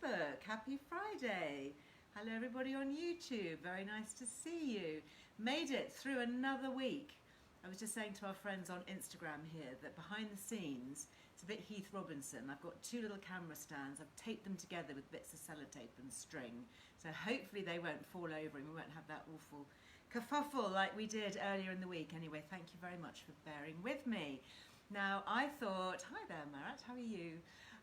Facebook. Happy Friday. Hello everybody on YouTube. Very nice to see you. Made it through another week. I was just saying to our friends on Instagram here that behind the scenes, it's a bit Heath Robinson. I've got two little camera stands. I've taped them together with bits of sellotape and string. So hopefully they won't fall over and we won't have that awful kerfuffle like we did earlier in the week. Anyway, thank you very much for bearing with me. Now, I thought, hi there, Marat, how are you?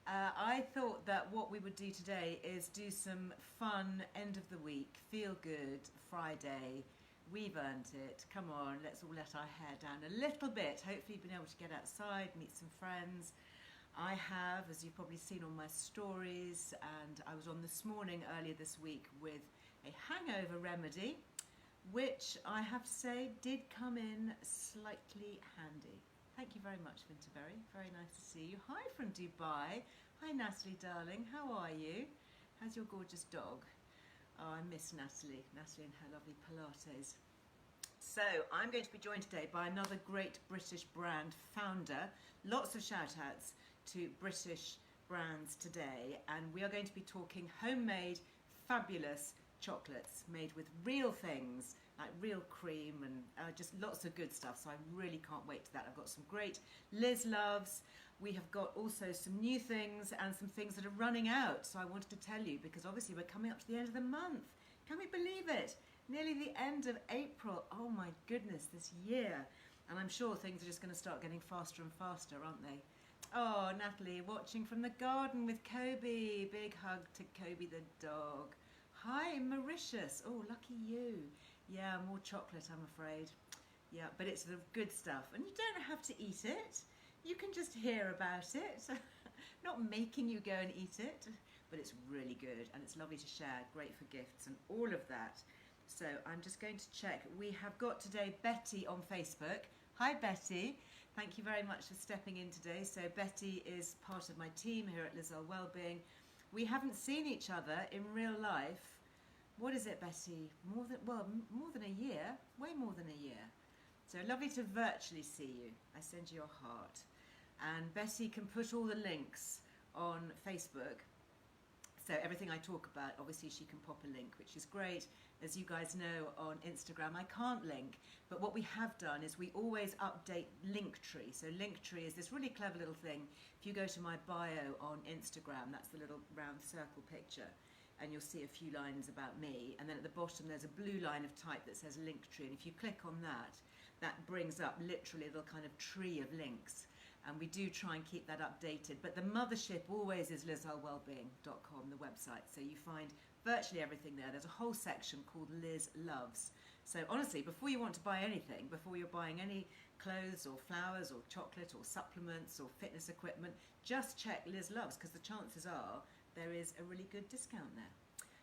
I thought that what we would do today is do some fun end of the week, feel good Friday. We've earned it. Come on, let's all let our hair down a little bit. Hopefully you've been able to get outside, meet some friends. I have, as you've probably seen on my stories, and I was on this morning earlier this week with a hangover remedy, which I have to say did come in slightly handy. Thank you very much, Winterberry. Very nice to see you. Hi from Dubai. Hi, Natalie, darling. How are you? How's your gorgeous dog? Oh, I miss Natalie. Natalie and her lovely Pilates. So, I'm going to be joined today by another great British brand founder. Lots of shout-outs to British brands today. And we are going to be talking homemade, fabulous chocolates made with real things, like real cream and just lots of good stuff. So I really can't wait to that. I've got some great Liz loves. We have got also some new things and some things that are running out. So I wanted to tell you because obviously we're coming up to the end of the month. Can we believe it? Nearly the end of April. Oh my goodness, this year. And I'm sure things are just going to start getting faster and faster, aren't they? Oh, Natalie, watching from the garden with Kobe. Big hug to Kobe the dog. Hi, Mauritius. Oh, lucky you. Yeah, more chocolate, I'm afraid. Yeah, but it's the good stuff. And you don't have to eat it. You can just hear about it. Not making you go and eat it, but it's really good and it's lovely to share. Great for gifts and all of that. So I'm just going to check. We have got today Betty on Facebook. Hi, Betty. Thank you very much for stepping in today. So Betty is part of my team here at Earle Wellbeing. We haven't seen each other in real life. What is it, Betty? More than a year. Way more than a year. So lovely to virtually see you. I send you a heart. And Betty can put all the links on Facebook. So everything I talk about, obviously she can pop a link, which is great. As you guys know, on Instagram, I can't link. But what we have done is we always update Linktree. So Linktree is this really clever little thing. If you go to my bio on Instagram, that's the little round circle picture. And you'll see a few lines about me. And then at the bottom, there's a blue line of type that says Linktree. And if you click on that, that brings up literally a little kind of tree of links. And we do try and keep that updated. But the mothership always is LizEarleWellbeing.com, the website. So you find virtually everything there. There's a whole section called Liz Loves. So honestly, before you want to buy anything, before you're buying any clothes or flowers or chocolate or supplements or fitness equipment, just check Liz Loves because the chances are there is a really good discount there.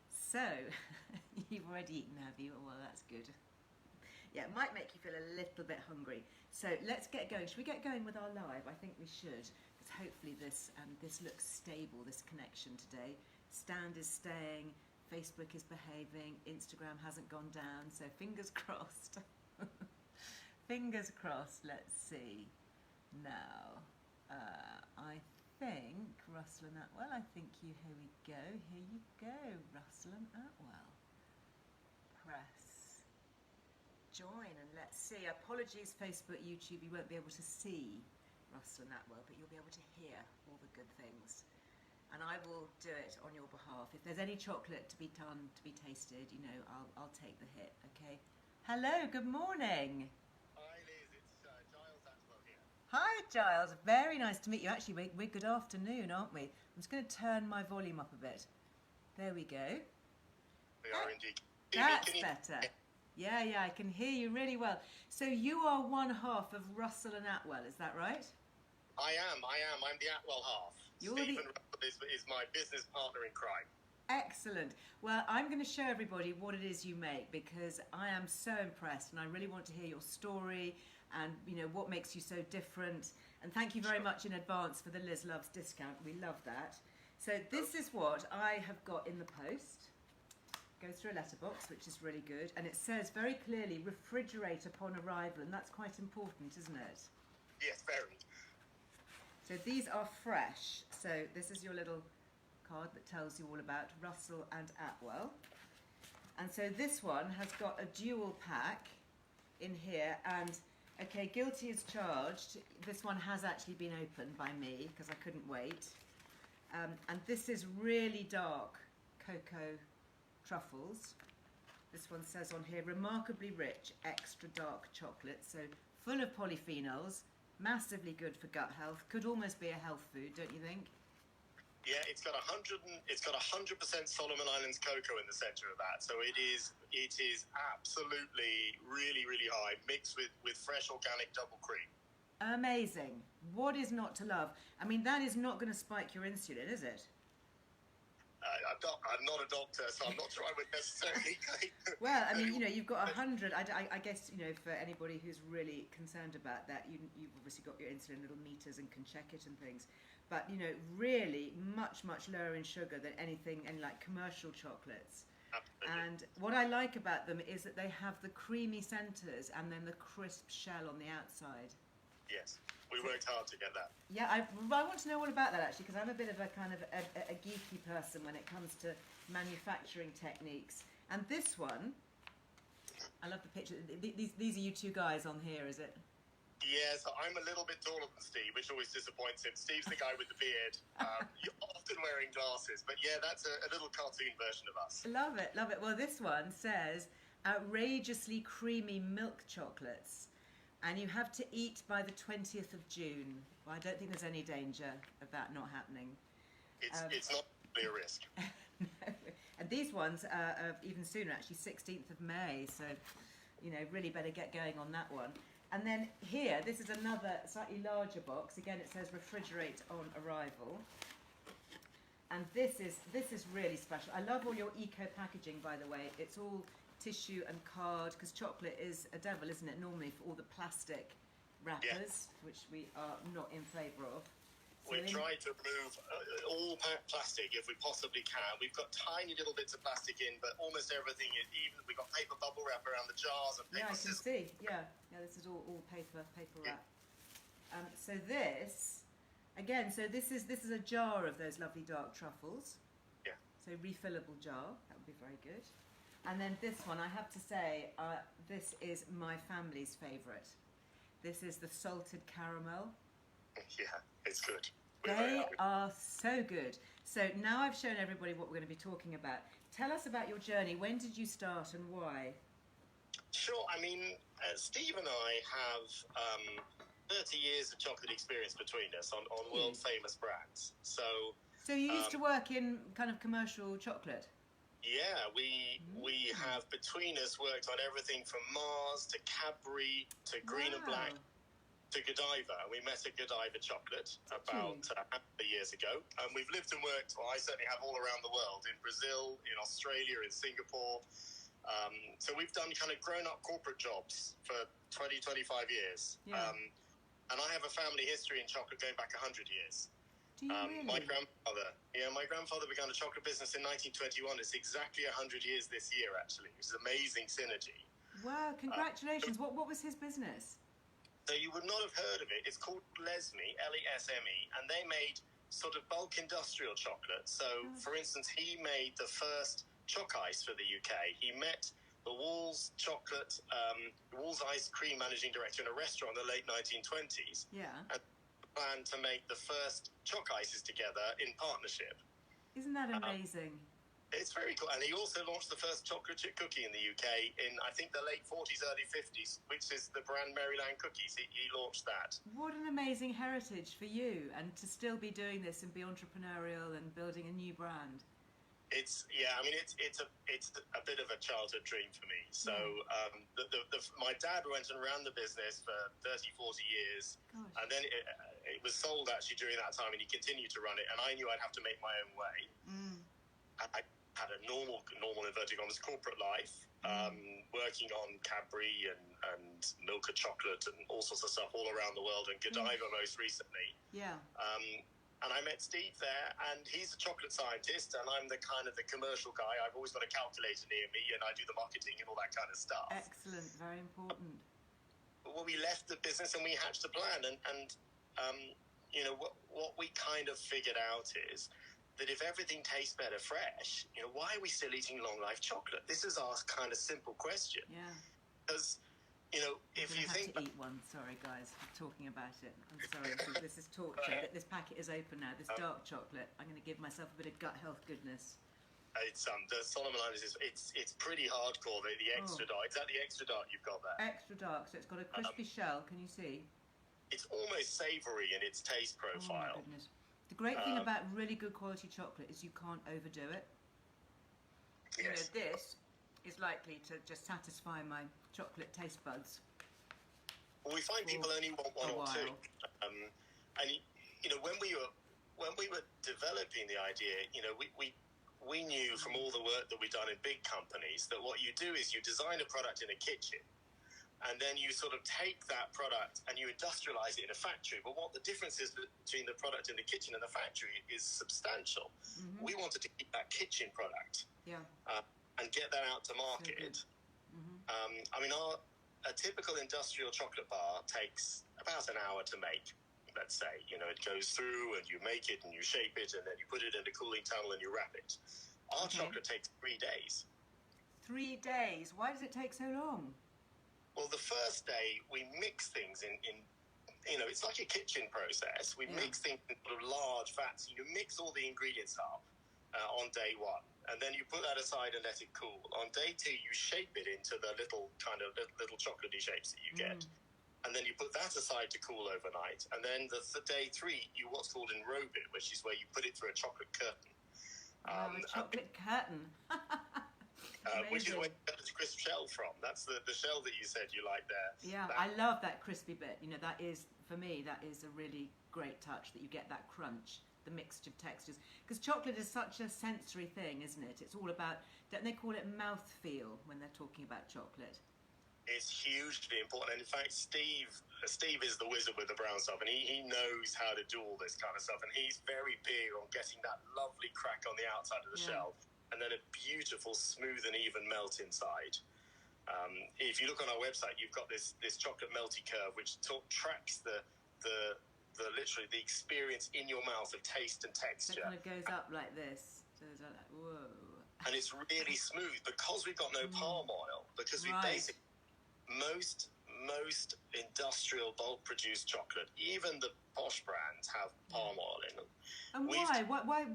So, you've already eaten, have you? Well, that's good. Yeah, it might make you feel a little bit hungry. So let's get going. Should we get going with our live? I think we should, because hopefully this looks stable, this connection today. Stand is staying, Facebook is behaving, Instagram hasn't gone down, so fingers crossed. Fingers crossed, let's see. Now, I think Russell Atwell, I think here we go. Here you go, Russell Atwell. Press join and let's see. Apologies, Facebook, YouTube, you won't be able to see Russell Atwell, but you'll be able to hear all the good things. And I will do it on your behalf. If there's any chocolate to be done, to be tasted, you know, I'll take the hit, okay? Hello, good morning. Hi Liz, it's Giles Atwell here. Hi Giles, very nice to meet you. Actually, we're good afternoon, aren't we? I'm just going to turn my volume up a bit. There we go. We are indeed. That's better. Yeah, I can hear you really well. So you are one half of Russell and Atwell, is that right? I am. I'm the Atwell half. Stephen Russell is my business partner in crime. Excellent. Well, I'm going to show everybody what it is you make because I am so impressed and I really want to hear your story and, you know, what makes you so different. And thank you very much in advance for the Liz Loves discount. We love that. So this is what I have got in the post. Goes through a letterbox, which is really good. And it says very clearly, refrigerate upon arrival. And that's quite important, isn't it? Yes, very. So these are fresh. So this is your little card that tells you all about Russell and Atwell. And so this one has got a dual pack in here, and okay, guilty as charged. This one has actually been opened by me because I couldn't wait. And this is really dark cocoa truffles. This one says on here, remarkably rich, extra dark chocolate, so full of polyphenols, massively good for gut health. Could almost be a health food, don't you think? Yeah, it's got 100% Solomon Islands cocoa in the centre of that, so it is absolutely really high, mixed with fresh organic double cream. Amazing. What is not to love? I mean, that is not going to spike your insulin, is it? I'm not a doctor, so I'm not sure I would necessarily. Well, I mean, you know, you've got 100. I guess, you know, for anybody who's really concerned about that, you've obviously got your insulin little meters and can check it and things. But, you know, really much lower in sugar than anything in like commercial chocolates. Absolutely. And what I like about them is that they have the creamy centres and then the crisp shell on the outside. Yes, we worked hard to get that. Yeah, I want to know all about that actually, because I'm a bit of a kind of a geeky person when it comes to manufacturing techniques. And this one, I love the picture. These are you two guys on here, is it? Yes, I'm a little bit taller than Steve, which always disappoints him. Steve's the guy with the beard. You're often wearing glasses, but yeah, that's a little cartoon version of us. Love it, love it. Well, this one says outrageously creamy milk chocolates. And you have to eat by the 20th of June. Well, I don't think there's any danger of that not happening. It's not really a risk. No. And these ones are even sooner, actually 16th of May. So, you know, really better get going on that one. And then here, this is another slightly larger box. Again, it says refrigerate on arrival. And this is really special. I love all your eco packaging, by the way. It's all tissue and card, because chocolate is a devil, isn't it, normally, for all the plastic wrappers, which we are not in favour of. So We've tried to remove all plastic if we possibly can. We've got tiny little bits of plastic in, but almost everything is even. We've got paper bubble wrap around the jars and paper. Yeah, I can see. Yeah, this is all paper wrap. So this, again, this is a jar of those lovely dark truffles. Yeah. So refillable jar. That would be very good. And then this one, I have to say, this is my family's favourite. This is the salted caramel. Yeah, it's good. They are so good. So now I've shown everybody what we're going to be talking about. Tell us about your journey. When did you start and why? Sure. I mean, Steve and I have 30 years of chocolate experience between us on world famous brands. So you used to work in kind of commercial chocolate? Yeah, we have between us worked on everything from Mars to Cadbury to Green and Black to Godiva. We met at Godiva Chocolate about a years ago. And we've lived and worked, well, I certainly have all around the world, in Brazil, in Australia, in Singapore. So we've done kind of grown-up corporate jobs for 20, 25 years. Yeah. And I have a family history in chocolate going back 100 years. Really? My grandfather began a chocolate business in 1921. It's exactly 100 years this year, actually, which is amazing synergy. Wow, congratulations. What was his business? So you would not have heard of it. It's called Lesme, Lesme, and they made sort of bulk industrial chocolate. So, for instance, he made the first choc ice for the UK. He met the Walls Ice Cream managing director in a restaurant in the late 1920s. Yeah. And planned to make the first choc ices together in partnership. Isn't that amazing? It's very cool. And he also launched the first chocolate chip cookie in the UK in, I think, the late 40s, early 50s, which is the brand Maryland Cookies. He launched that. What an amazing heritage for you, and to still be doing this and be entrepreneurial and building a new brand. It's a bit of a childhood dream for me. So my dad went and ran the business for 30, 40 years. Gosh. And then it was sold actually during that time, and he continued to run it. And I knew I'd have to make my own way. I had a normal inverted commas corporate life, working on Cadbury and Milka chocolate and all sorts of stuff all around the world, and Godiva most recently. Yeah. And I met Steve there, and he's a chocolate scientist, and I'm the kind of the commercial guy. I've always got a calculator near me, and I do the marketing and all that kind of stuff. Excellent, very important. Well, we left the business and we hatched a plan, and you know, what we kind of figured out is that if everything tastes better fresh, why are we still eating long life chocolate? This is our kind of simple question. Yeah. Because, if you think... to eat one. Sorry, guys, for talking about it. I'm sorry. This is torture. This packet is open now. This dark chocolate. I'm going to give myself a bit of gut health goodness. It's the Solomon Islands it's pretty hardcore. The extra dark. Is that the extra dark you've got there? Extra dark. So it's got a crispy shell. Can you see? It's almost savoury in its taste profile. Oh my goodness. The great thing about really good quality chocolate is you can't overdo it. Yes. This is likely to just satisfy my chocolate taste buds. Well, we find people only want one or two. And when we were developing the idea, we knew from all the work that we've done in big companies that what you do is you design a product in a kitchen, and then you sort of take that product and you industrialize it in a factory. But what the difference is between the product in the kitchen and the factory is substantial. Mm-hmm. We wanted to keep that kitchen product and get that out to market. So mm-hmm. A typical industrial chocolate bar takes about an hour to make. Let's say, it goes through and you make it and you shape it and then you put it in a cooling tunnel and you wrap it. Our chocolate takes 3 days. 3 days? Why does it take so long? Well, the first day we mix things in it's like a kitchen process. We mix things in sort of large vats. You mix all the ingredients up on day one, and then you put that aside and let it cool. On day two, you shape it into the little chocolatey shapes that you get. And then you put that aside to cool overnight. And then the day three, you what's called enrobe it, which is where you put it through a chocolate curtain. A chocolate curtain. Which is where you get the crisp shell from. That's the shell that you said you like there. Yeah, I love that crispy bit. That is, for me, that is a really great touch, that you get that crunch, the mixture of textures. Because chocolate is such a sensory thing, isn't it? It's all about, don't they call it mouthfeel when they're talking about chocolate? It's hugely important, and in fact, Steve is the wizard with the brown stuff, and he knows how to do all this kind of stuff, and he's very big on getting that lovely crack on the outside of the shell, and then a beautiful, smooth and even melt inside. If you look on our website, you've got this chocolate melty curve, which tracks the literally the experience in your mouth of taste and texture. So it kind of goes up like this. So it's like, whoa. And it's really smooth because we've got no palm oil, because we basically... Most industrial bulk produced chocolate, even the posh brands, have palm oil in them. And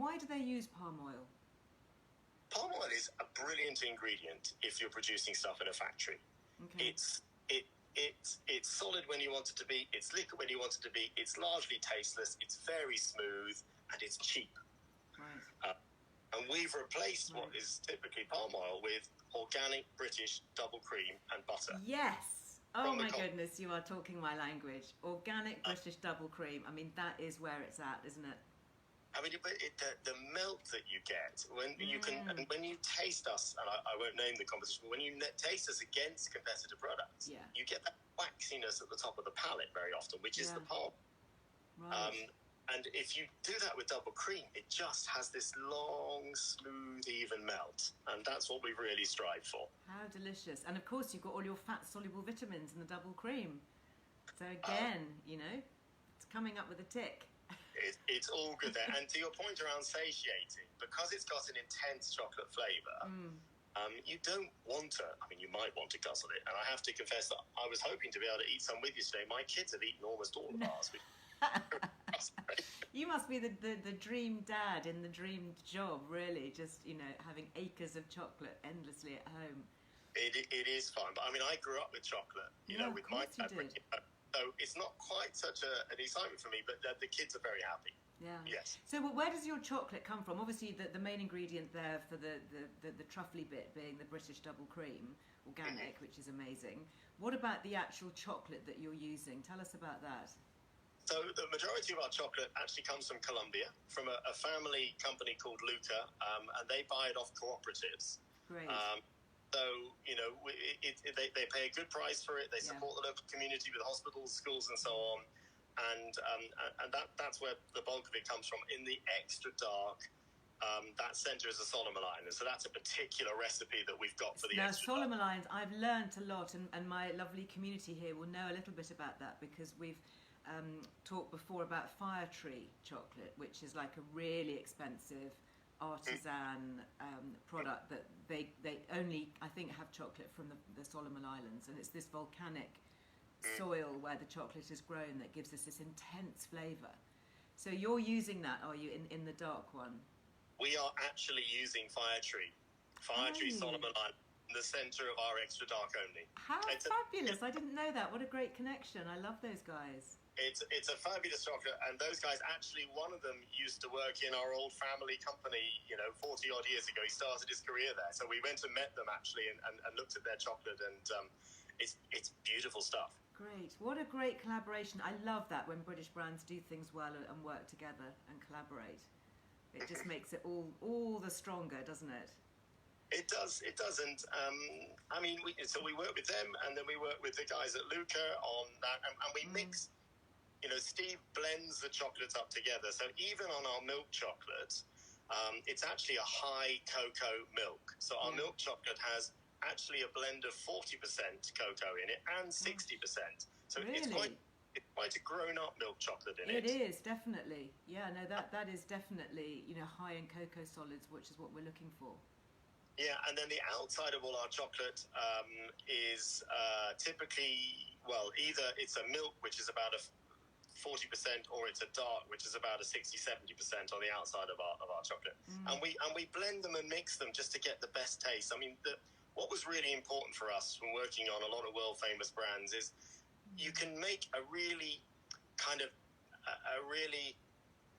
why do they use palm oil? Palm oil is a brilliant ingredient if you're producing stuff in a factory. Okay. It's solid when you want it to be, it's liquid when you want it to be, it's largely tasteless, it's very smooth, and it's cheap. Right. And we've replaced what is typically palm oil with organic British double cream and butter. Yes. Oh my goodness, you are talking my language. Organic British double cream. I mean, that is where it's at, isn't it? I mean, the melt that you get when you can, and when you taste us, and I won't name the competition, but when you taste us against competitor products, you get that waxiness at the top of the palate very often, which is the palm. Right. And if you do that with double cream, it just has this long, smooth, even melt. And that's what we really strive for. How delicious. And of course, you've got all your fat-soluble vitamins in the double cream. So again, it's coming up with a tick. It's all good there. And to your point around satiating, because it's got an intense chocolate flavour, you don't want to, you might want to guzzle it. And I have to confess that I was hoping to be able to eat some with you today. My kids have eaten almost all of ours. You must be the dream dad in the dream job, really, just having acres of chocolate endlessly at home. It is fun, but I grew up with chocolate, with my dad. So it's not quite such an excitement for me, but the kids are very happy. Yeah. Yes. So where does your chocolate come from? Obviously, the main ingredient there for the truffly bit being the British double cream, organic, which is amazing. What about the actual chocolate that you're using? Tell us about that. So the majority of our chocolate actually comes from Colombia, from a family company called Luca, and they buy it off cooperatives. Great. So, they pay a good price for it. They support the local community with hospitals, schools, and so on. And that's where the bulk of it comes from. In the extra dark, that centre is a Solomon Island. So that's a particular recipe that we've got for the extra dark. Solomon Islands, I've learnt a lot, and my lovely community here will know a little bit about that, because we've talked before about Fire Tree chocolate, which is like a really expensive artisan product that they only, I think, have chocolate from the Solomon Islands, and it's this volcanic soil where the chocolate is grown that gives us this intense flavour. So you're using that, are you, in the dark one? We are actually using Fire Tree Solomon Islands, in the centre of our extra dark only. How fabulous! I didn't know that. What a great connection. I love those guys. It's a fabulous chocolate, and those guys, actually, one of them used to work in our old family company, 40 odd years ago. He started his career there. So we went and met them, actually, and looked at their chocolate, and it's beautiful stuff. Great. What a great collaboration. I love that when British brands do things well and work together and collaborate. It just makes it all the stronger, doesn't it? It does, and so we work with them, and then we work with the guys at Luca on that, and we mix. Steve blends the chocolates up together. So even on our milk chocolate, it's actually a high cocoa milk. So our milk chocolate has actually a blend of 40% cocoa in it and 60%. So really? it's quite a grown-up milk chocolate in it. It is, definitely. Yeah, no, that is definitely, high in cocoa solids, which is what we're looking for. Yeah, and then the outside of all our chocolate is typically, either it's a milk, which is about a 40%, or it's a dark, which is about a 60-70% on the outside of our chocolate. And we blend them and mix them just to get the best taste. I mean, what was really important for us when working on a lot of world famous brands is you can make a really kind of a really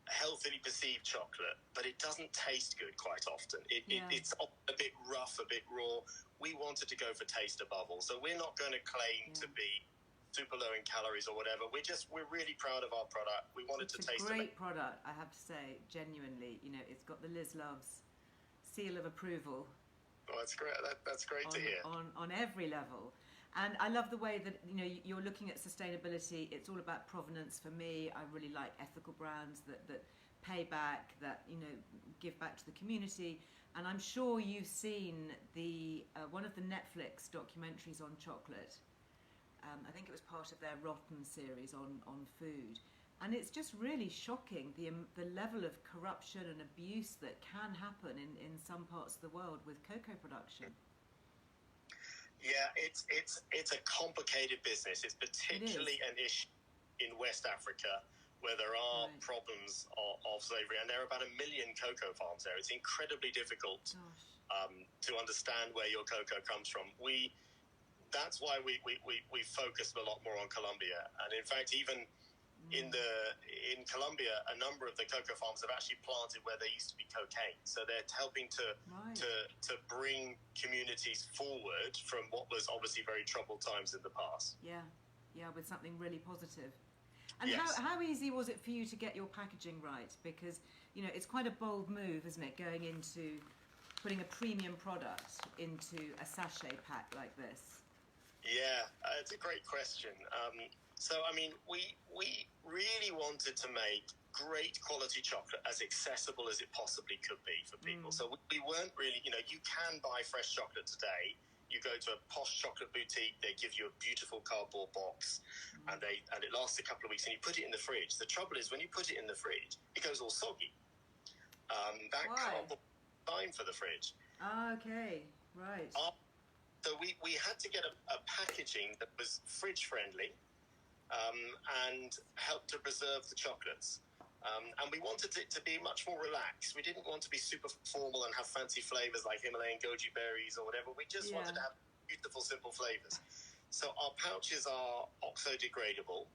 healthily perceived chocolate, but it doesn't taste good quite often. It's a bit rough, a bit raw. We wanted to go for taste above all, so we're not going to claim to be super low in calories or whatever. We're really proud of our product. We wanted to taste it. It's a great product, I have to say, genuinely. It's got the Liz Loves seal of approval. Well, that's great. That's great to hear. On every level. And I love the way that you're looking at sustainability. It's all about provenance for me. I really like ethical brands that pay back, that give back to the community. And I'm sure you've seen the one of the Netflix documentaries on chocolate. I think it was part of their Rotten series on food. And it's just really shocking, the level of corruption and abuse that can happen in some parts of the world with cocoa production. Yeah, it's a complicated business. It's particularly an issue in West Africa, where there are problems of slavery, and there are about 1 million cocoa farms there. It's incredibly difficult to understand where your cocoa comes from. That's why we focused a lot more on Colombia, and in fact, even in Colombia, a number of the cocoa farms have actually planted where there used to be cocaine. So they're helping to bring communities forward from what was obviously very troubled times in the past. Yeah, with something really positive. And how easy was it for you to get your packaging right? Because it's quite a bold move, isn't it, going into putting a premium product into a sachet pack like this? Yeah, it's a great question. So, I mean, we really wanted to make great quality chocolate as accessible as it possibly could be for people. So we weren't really, you can buy fresh chocolate today. You go to a posh chocolate boutique, they give you a beautiful cardboard box, and it lasts a couple of weeks, and you put it in the fridge. The trouble is, when you put it in the fridge, it goes all soggy. Cardboard time for the fridge. Okay, right. So we had to get a packaging that was fridge friendly, and help to preserve the chocolates. And we wanted it to be much more relaxed. We didn't want to be super formal and have fancy flavors like Himalayan goji berries or whatever. We just wanted to have beautiful, simple flavors. So our pouches are oxo-degradable,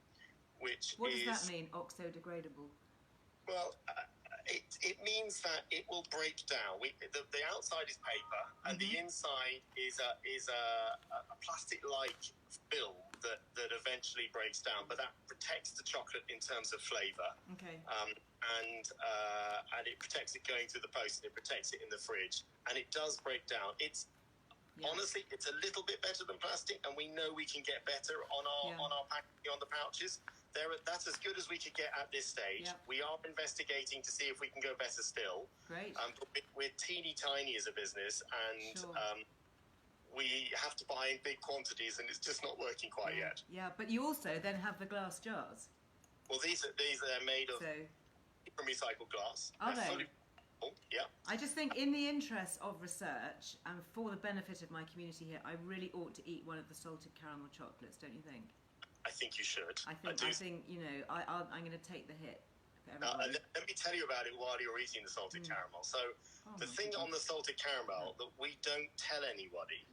which What does that mean, oxo-degradable? Well, it means that it will break down. The outside is paper, and the inside is a plastic-like film that eventually breaks down, but that protects the chocolate in terms of flavour. Okay. And it protects it going through the post, and it protects it in the fridge, and it does break down. Honestly, it's a little bit better than plastic, and we know we can get better on our packaging, on the pouches. That's as good as we could get at this stage. Yep. We are investigating to see if we can go better still. Great. We're teeny tiny as a business, and we have to buy in big quantities, and it's just not working quite yet. Yeah, but you also then have the glass jars. Well, these are made of from recycled glass. Are they? Yeah. I just think in the interest of research and for the benefit of my community here, I really ought to eat one of the salted caramel chocolates, don't you think? I think you should. I think you know, I'm going to take the hit. Let me tell you about it while you're eating the salted caramel. So the thing on the salted caramel that we don't tell anybody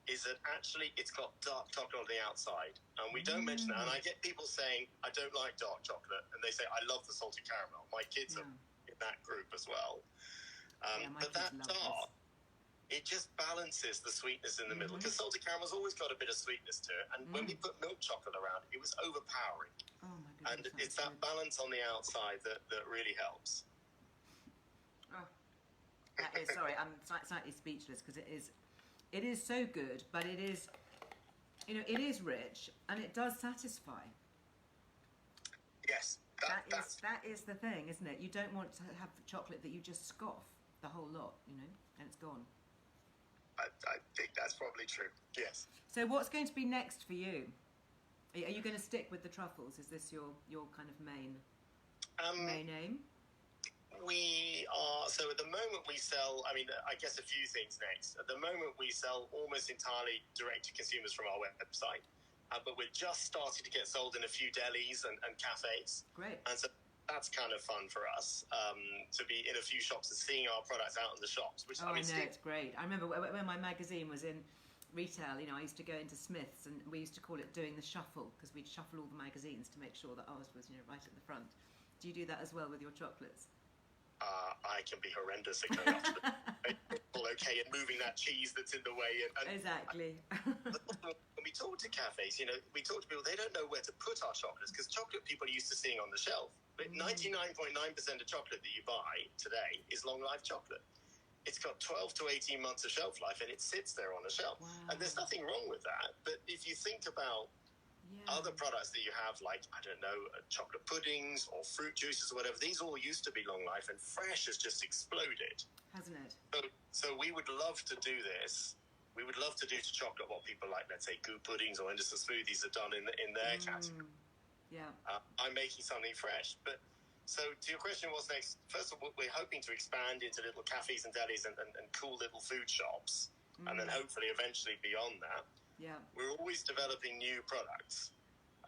is that actually it's got dark chocolate on the outside. And we don't mention that. And I get people saying, I don't like dark chocolate. And they say, I love the salted caramel. My kids are in that group as well. But that dark, it just balances the sweetness in the middle. Because salted caramel's always got a bit of sweetness to it. And when we put milk chocolate around it, it was overpowering. Oh my goodness. And it's that balance on the outside that really helps. Oh. That is, sorry, I'm slightly speechless because it is so good, but it is, you know, it is rich and it does satisfy. Yes. That is the thing, isn't it? You don't want to have chocolate that you just scoff the whole lot, you know, and it's gone. I think that's probably true, yes. So what's going to be next for you? Are you going to stick with the truffles? Is this your kind of main aim? We are, so at the moment we sell, I mean, I guess a few things next. At the moment we sell almost entirely direct to consumers from our website, but we're just starting to get sold in a few delis and cafes. Great. And so that's kind of fun for us, to be in a few shops and seeing our products out in the shops. Which, I know, it's great. I remember when my magazine was in retail, you know, I used to go into Smith's and we used to call it doing the shuffle because we'd shuffle all the magazines to make sure that ours was, you know, right at the front. Do you do that as well with your chocolates? I can be horrendous at going after okay, and moving that cheese that's in the way. And exactly. When we talk to cafes, you know, we talk to people, they don't know where to put our chocolates because chocolate people are used to seeing on the shelf. But 99.9% of chocolate that you buy today is long-life chocolate. It's got 12 to 18 months of shelf life and it sits there on the shelf. Wow. And there's nothing wrong with that. But if you think about other products that you have, like, I don't know, chocolate puddings or fruit juices or whatever, these all used to be long life and fresh has just exploded. Hasn't it? So we would love to do this. We would love to do to chocolate what people like, let's say, goo puddings or Henderson smoothies are done in their category. Yeah. I'm making something fresh. But so to your question, what's next? First of all, we're hoping to expand into little cafes and delis and cool little food shops. And then hopefully eventually beyond that. Yeah. We're always developing new products.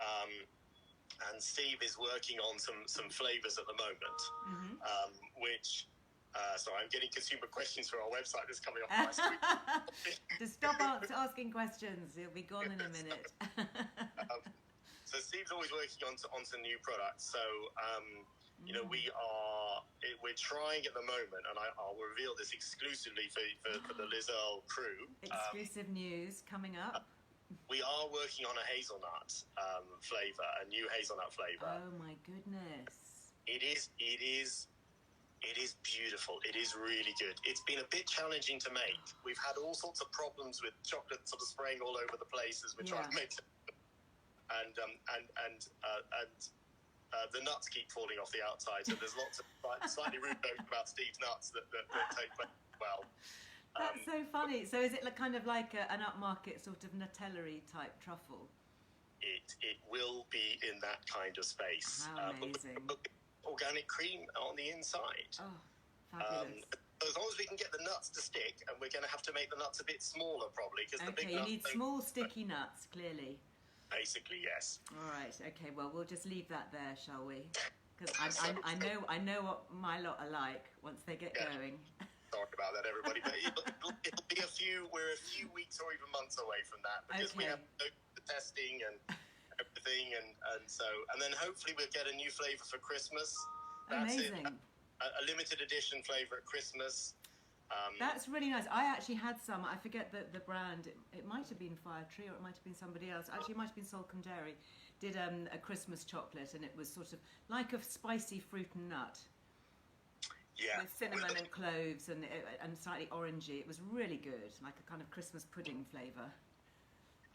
And Steve is working on some flavors at the moment, which... sorry, I'm getting consumer questions for our website that's coming off my screen. Just stop asking questions. It'll be gone in a minute. So Steve's always working on some new products. So, you know, we're trying at the moment, and I'll reveal this exclusively for the Liz Earle crew. Exclusive news coming up. We are working on a hazelnut flavor, a new hazelnut flavor. Oh my goodness! It is beautiful. It is really good. It's been a bit challenging to make. We've had all sorts of problems with chocolate sort of spraying all over the place as we're trying to make it. And the nuts keep falling off the outside, so there's lots of slightly rude jokes about Steve's nuts that take place well. That's so funny. So is it kind of like an upmarket sort of Nutella-y type truffle? It will be in that kind of space. How amazing. But organic cream on the inside. Oh, fabulous. As long as we can get the nuts to stick, and we're going to have to make the nuts a bit smaller probably. Because the big nuts, you need small sticky nuts, clearly. Basically, yes. All right. Okay. Well, we'll just leave that there, shall we? Because I know what my lot are like once they get going. Sorry about that, everybody. But it'll be we're a few weeks or even months away from that because we have the testing and everything, and then hopefully we'll get a new flavour for Christmas. That's amazing. A limited edition flavour at Christmas. That's really nice. I actually had some. I forget the brand. It might have been Fire Tree or it might have been somebody else. Actually, it might have been Solcombe Dairy. Did a Christmas chocolate, and it was sort of like a spicy fruit and nut. Yeah. With cinnamon and cloves and slightly orangey. It was really good, like a kind of Christmas pudding flavour.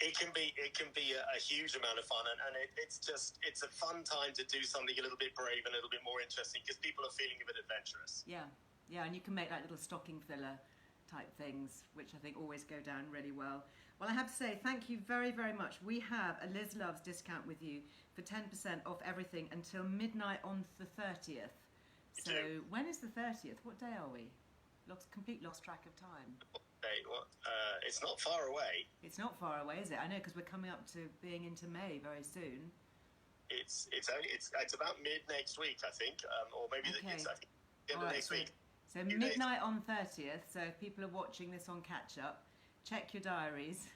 It can be a huge amount of fun, and it's a fun time to do something a little bit brave and a little bit more interesting because people are feeling a bit adventurous. Yeah, and you can make like little stocking filler type things, which I think always go down really well. Well, I have to say thank you very, very much. We have a Liz Loves discount with you for 10% off everything until midnight on the 30th. So when is the 30th? What day are we? Complete lost track of time. Well, it's not far away. It's not far away, is it? I know, because we're coming up to being into May very soon. It's about mid next week, I think, or maybe okay. I think the end of next week. So midnight on 30th. So if people are watching this on catch up, check your diaries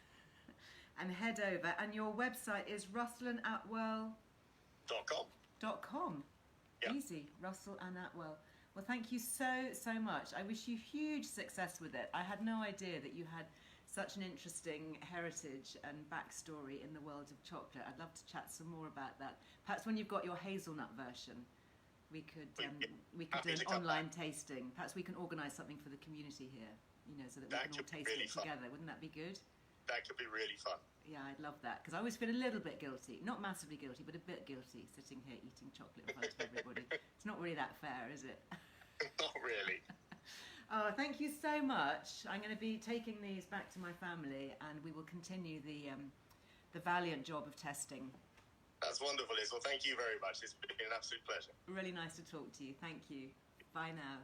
and head over. And your website is russellandatwell.com. Yep. Easy, Russell and Atwell. Well, thank you so much. I wish you huge success with it. I had no idea that you had such an interesting heritage and backstory in the world of chocolate. I'd love to chat some more about that. Perhaps when you've got your hazelnut version, we could do an online tasting. Perhaps we can organise something for the community here, so that we can all taste it together. Wouldn't that be good? That could be really fun. Yeah, I'd love that, because I always feel a little bit guilty. Not massively guilty, but a bit guilty sitting here eating chocolate in front of everybody. It's not really that fair, is it? Not really. Oh, thank you so much. I'm going to be taking these back to my family, and we will continue the valiant job of testing. That's wonderful, Liz. Well, thank you very much. It's been an absolute pleasure. Really nice to talk to you. Thank you. Bye now.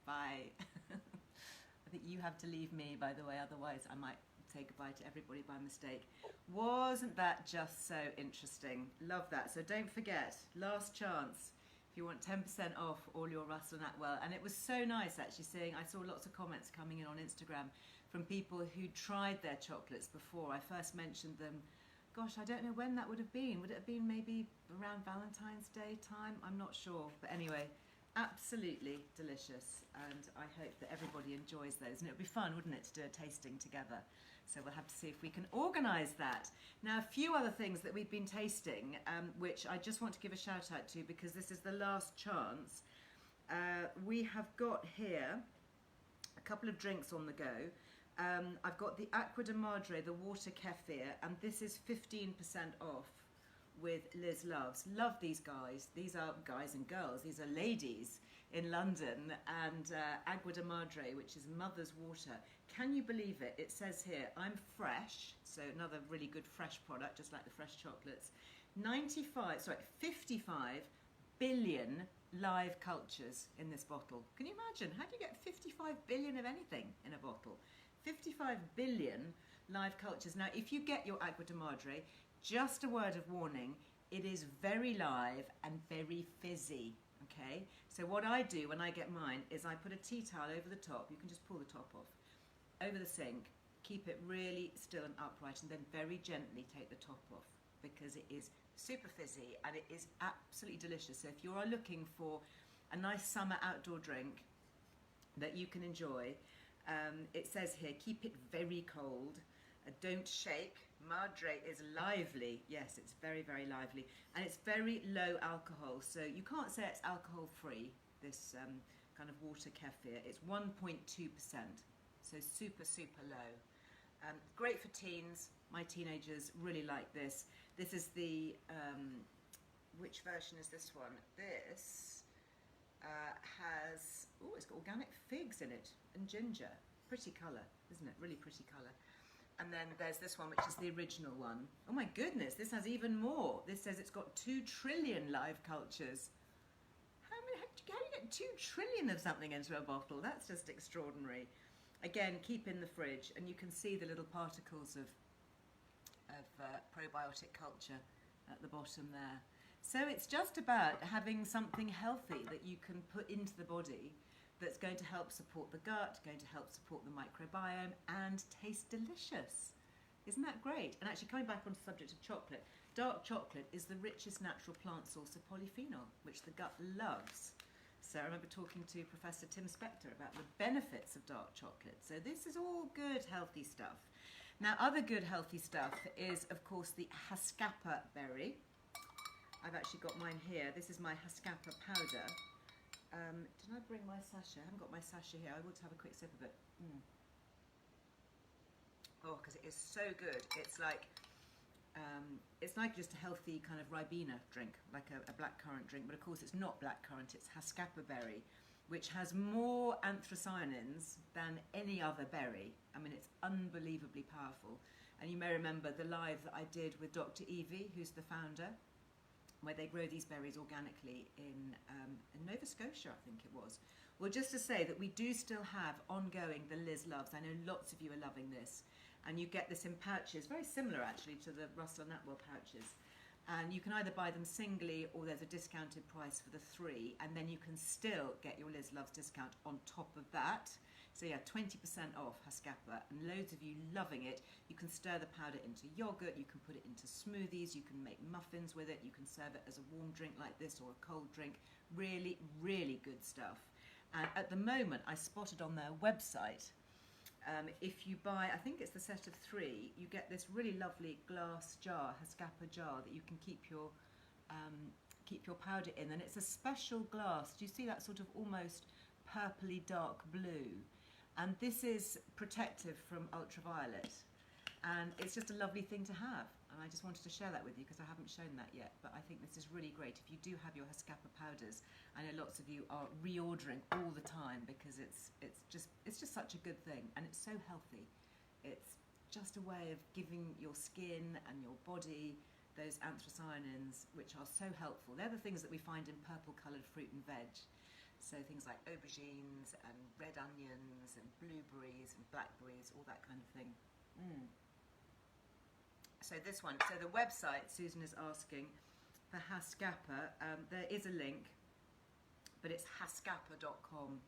Bye. I think you have to leave me, by the way, otherwise I might say goodbye to everybody by mistake. Wasn't that just so interesting? Love that. So don't forget, last chance. If you want 10% off all your Russell and Atwell. And it was so nice actually seeing, I saw lots of comments coming in on Instagram from people who tried their chocolates before. I first mentioned them, gosh, I don't know when that would have been. Would it have been maybe around Valentine's Day time? I'm not sure. But anyway, absolutely delicious. And I hope that everybody enjoys those. And it would be fun, wouldn't it, to do a tasting together? So we'll have to see if we can organise that. Now, a few other things that we've been tasting, which I just want to give a shout out to because this is the last chance. We have got here a couple of drinks on the go. I've got the Acqua di Madre, the water kefir, and this is 15% off with Liz Loves. Love these guys. These are guys and girls. These are ladies in London, and Acqua di Madre, which is mother's water. Can you believe it? It says here, I'm fresh, so another really good fresh product, just like the fresh chocolates. 55 billion live cultures in this bottle. Can you imagine? How do you get 55 billion of anything in a bottle? 55 billion live cultures. Now, if you get your Acqua di Madre, just a word of warning, it is very live and very fizzy. Okay, so what I do when I get mine is I put a tea towel over the top. You can just pull the top off, over the sink, keep it really still and upright, and then very gently take the top off, because it is super fizzy and it is absolutely delicious. So if you are looking for a nice summer outdoor drink that you can enjoy, it says here, keep it very cold, don't shake. Madre is lively. Yes, it's very, very lively. And it's very low alcohol. So you can't say it's alcohol free, this kind of water kefir. It's 1.2%. So super, super low. Great for teens. My teenagers really like this. This is the, which version is this one? This has, oh, it's got organic figs in it and ginger. Pretty colour, isn't it? Really pretty colour. And then there's this one, which is the original one. Oh my goodness, this has even more. This says it's got 2 trillion live cultures. How do you get 2 trillion of something into a bottle? That's just extraordinary. Again, keep in the fridge, and you can see the little particles of probiotic culture at the bottom there. So it's just about having something healthy that you can put into the body that's going to help support the gut, going to help support the microbiome, and taste delicious. Isn't that great? And actually, coming back on the subject of chocolate, dark chocolate is the richest natural plant source of polyphenol, which the gut loves. So I remember talking to Professor Tim Spector about the benefits of dark chocolate. So this is all good, healthy stuff. Now, other good, healthy stuff is, of course, the Haskapa berry. I've actually got mine here. This is my Haskapa powder. Did I bring my sachet? I haven't got my sachet here. I want to have a quick sip of it. Oh, because it is so good. It's like just a healthy kind of Ribena drink, like a blackcurrant drink. But of course, it's not blackcurrant. It's Haskapa berry, which has more anthocyanins than any other berry. I mean, it's unbelievably powerful. And you may remember the live that I did with Dr. Evie, who's the founder, where they grow these berries organically in Nova Scotia, I think it was. Well, just to say that we do still have ongoing the Liz Loves. I know lots of you are loving this. And you get this in pouches, very similar actually to the Russell Atwell pouches. And you can either buy them singly or there's a discounted price for the 3, and then you can still get your Liz Loves discount on top of that. So yeah, 20% off Haskapa, and loads of you loving it. You can stir the powder into yogurt, you can put it into smoothies, you can make muffins with it, you can serve it as a warm drink like this or a cold drink. Really, really good stuff. And at the moment, I spotted on their website, if you buy, I think it's the set of 3, you get this really lovely glass jar, Haskapa jar, that you can keep your powder in, and it's a special glass. Do you see that sort of almost purpley dark blue? And this is protective from ultraviolet, and it's just a lovely thing to have. And I just wanted to share that with you because I haven't shown that yet, but I think this is really great. If you do have your Haskapa powders, I know lots of you are reordering all the time because it's just such a good thing, and it's so healthy. It's just a way of giving your skin and your body those anthocyanins, which are so helpful. They're the things that we find in purple coloured fruit and veg. So things like aubergines and red onions and blueberries and blackberries, all that kind of thing. So this one, so the website, Susan is asking, for Haskapa, there is a link, but it's haskapa.com.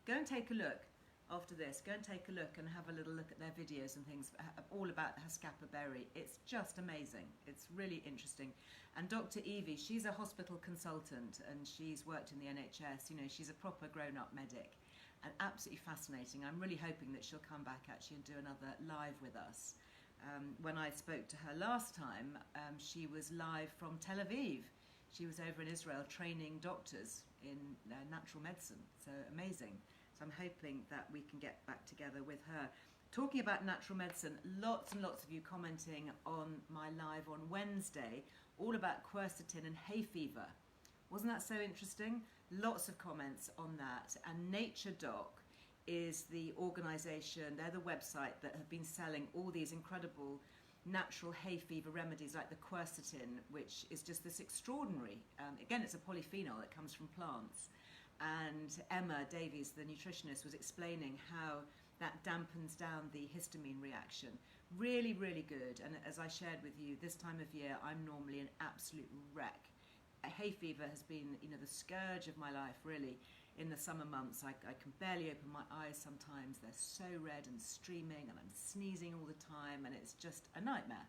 Go and take a look after this. Go and take a look and have a little look at their videos and things all about the Haskapa berry. It's just amazing. It's really interesting. And Dr. Evie, she's a hospital consultant and she's worked in the NHS. You know, she's a proper grown-up medic and absolutely fascinating. I'm really hoping that she'll come back actually and do another live with us. When I spoke to her last time, she was live from Tel Aviv. She was over in Israel training doctors in natural medicine. So amazing. So I'm hoping that we can get back together with her. Talking about natural medicine, lots and lots of you commenting on my live on Wednesday, all about quercetin and hay fever. Wasn't that so interesting? Lots of comments on that. And Nature Doc is the organisation, they're the website that have been selling all these incredible natural hay fever remedies like the quercetin, which is just this extraordinary, again, it's a polyphenol that comes from plants. And Emma Davies, the nutritionist, was explaining how that dampens down the histamine reaction. Really, really good. And as I shared with you, this time of year, I'm normally an absolute wreck. Hay fever has been, you know, the scourge of my life, really. In the summer months, I can barely open my eyes sometimes. They're so red and streaming, and I'm sneezing all the time, and it's just a nightmare.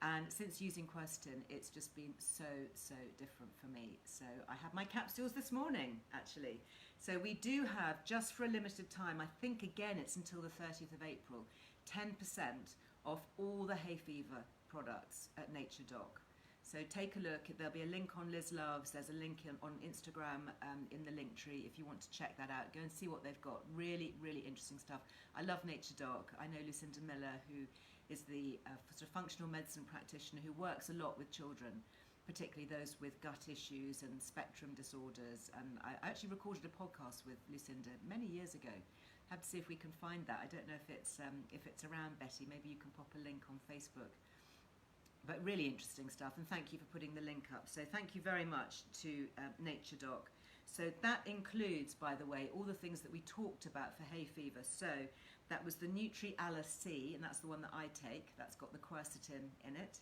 And since using quercetin, it's just been so, so different for me. So I had my capsules this morning, actually. So we do have, just for a limited time, I think again it's until the 30th of April, 10% off all the hay fever products at Nature Doc. So take a look. There'll be a link on Liz Loves. There's a link on Instagram in the link tree if you want to check that out. Go and see what they've got. Really, really interesting stuff. I love Nature Doc. I know Lucinda Miller, who is the sort of functional medicine practitioner who works a lot with children, particularly those with gut issues and spectrum disorders. And I actually recorded a podcast with Lucinda many years ago. Have to see if we can find that. I don't know if it's around, Betty. Maybe you can pop a link on Facebook. But really interesting stuff, and thank you for putting the link up. So thank you very much to Nature Doc. So that includes, by the way, all the things that we talked about for hay fever. So that was the Nutri-Ala C, and that's the one that I take. That's got the quercetin in it.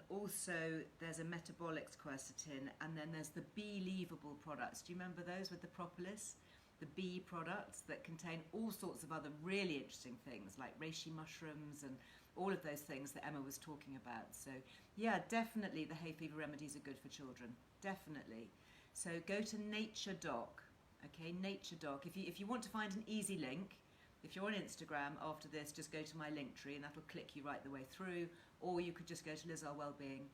Also, there's a metabolics quercetin, and then there's the bee-leavable products. Do you remember those with the propolis? The bee products that contain all sorts of other really interesting things like reishi mushrooms and all of those things that Emma was talking about. So yeah, definitely the hay fever remedies are good for children, definitely. So go to Nature Doc, okay, Nature Doc. If you want to find an easy link, if you're on Instagram after this, just go to my link tree and that'll click you right the way through, or you could just go to Earle Wellbeing,